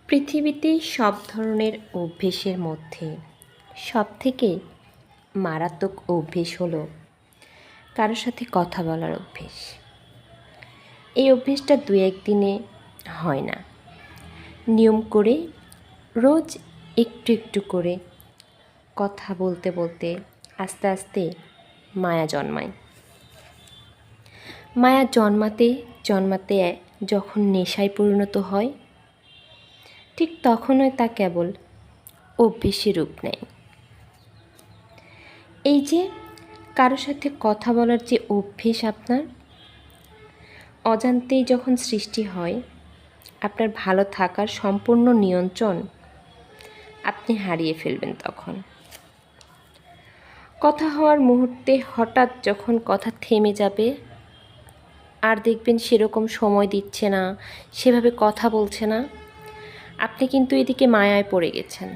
পৃথিবীতে সব ধরনের অভ্যেসের মধ্যে সবথেকে মারাত্মক অভ্যেস হলো কারোর সাথে কথা বলার অভ্যেস। এই অভ্যেসটা দু একদিনে হয় না, নিয়ম করে রোজ একটু একটু করে কথা বলতে বলতে আস্তে আস্তে মায়া জন্মায়। মায়া জন্মাতে জন্মাতে যখন নেশায় পরিণত হয়, ঠিক তখনই তা কেবল অভ্যেসে রূপ নেয়। এই যে কারোর সাথে কথা বলার যে অভ্যেস আপনার অজান্তেই যখন সৃষ্টি হয়, আপনার ভালো থাকার সম্পূর্ণ নিয়ন্ত্রণ আপনি হারিয়ে ফেলবেন। তখন কথা হওয়ার মুহূর্তে হঠাৎ যখন কথা থেমে যাবে, আর দেখবেন সেরকম সময় দিচ্ছে না, সেভাবে কথা বলছে না, আপনি কিন্তু এদিকে মায়ায় পড়ে গেছেন।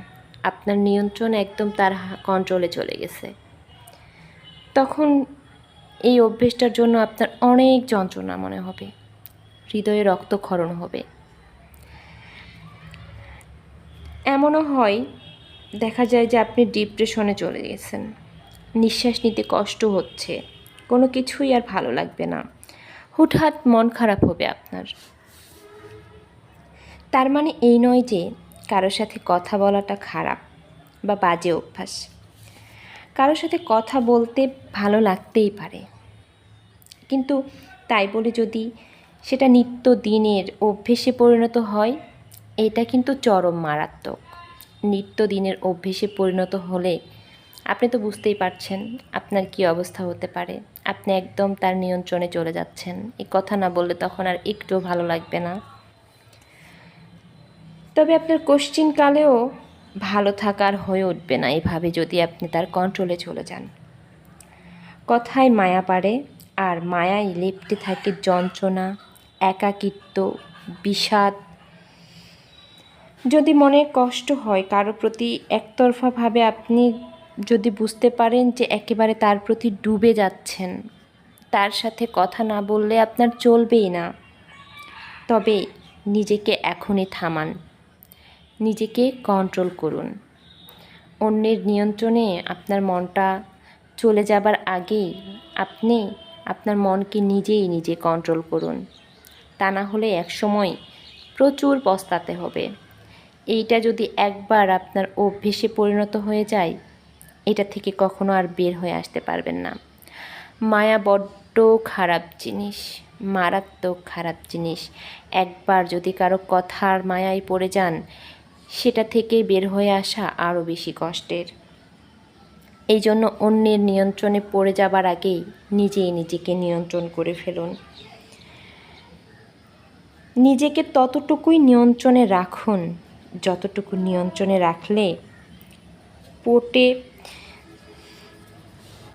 আপনার নিয়ন্ত্রণ একদম তার কন্ট্রোলে চলে গেছে। তখন এই অভ্যেসটার জন্য আপনার অনেক যন্ত্রণা মনে হবে, হৃদয়ে রক্তক্ষরণ হবে। এমনও হয়, দেখা যায় যে আপনি ডিপ্রেশনে চলে গেছেন, নিঃশ্বাস নিতে কষ্ট হচ্ছে, কোনো কিছুই আর ভালো লাগবে না, হুটহাট মন খারাপ হবে আপনার। তার মানে এই নয় যে কারোর সাথে কথা বলাটা খারাপ বা বাজে অভ্যাস। কারোর সাথে কথা বলতে ভালো লাগতেই পারে, কিন্তু তাই বলে যদি সেটা নিত্যদিনের অভ্যেসে পরিণত হয়, এটা কিন্তু চরম মারাত্মক। নিত্যদিনের অভ্যেসে পরিণত হলে আপনি তো বুঝতেই পারছেন আপনার কি অবস্থা হতে পারে। আপনি একদম তার নিয়ন্ত্রণে চলে যাচ্ছেন। এই কথা না বললে তখন আর একটুও ভালো লাগবে না। তবে আপনার কোশ্চিনকালেও ভালো থাকার হয়ে উঠবে না এভাবে যদি আপনি তার কন্ট্রোলে চলে যান। কথায় মায়া পারে, আর মায়ায় লেপ্টে থাকে যন্ত্রণা, একাকিত্ব, বিষাদ। যদি মনে কষ্ট হয় কারো প্রতি একতরফাভাবে, আপনি যদি বুঝতে পারেন যে একেবারে তার প্রতি ডুবে যাচ্ছেন, তার সাথে কথা না বললে আপনার চলবেই না, তবে নিজেকে এখনই থামান, নিজেকে কন্ট্রোল করুন। অন্যের নিয়ন্ত্রণে আপনার মনটা চলে যাবার আগেই আপনি আপনার মনকে নিজে কন্ট্রোল করুন। তা না হলে একসময় প্রচুর পস্তাতে হবে। এইটা যদি একবার আপনার অভ্যেসে পরিণত হয়ে যায়, এটা থেকে কখনো আর বের হয়ে আসতে পারবেন না। মায়া বড্ড খারাপ জিনিস, মারাত্মক খারাপ জিনিস। একবার যদি কারো কথার মায়ায় পড়ে যান, সেটা থেকে বের হয়ে আসা আরও বেশি কষ্টের। এই জন্য অন্যের নিয়ন্ত্রণে পড়ে যাবার আগেই নিজেকে নিয়ন্ত্রণ করে ফেলুন। নিজেকে ততটুকুই নিয়ন্ত্রণে রাখুন যতটুকু নিয়ন্ত্রণে রাখলে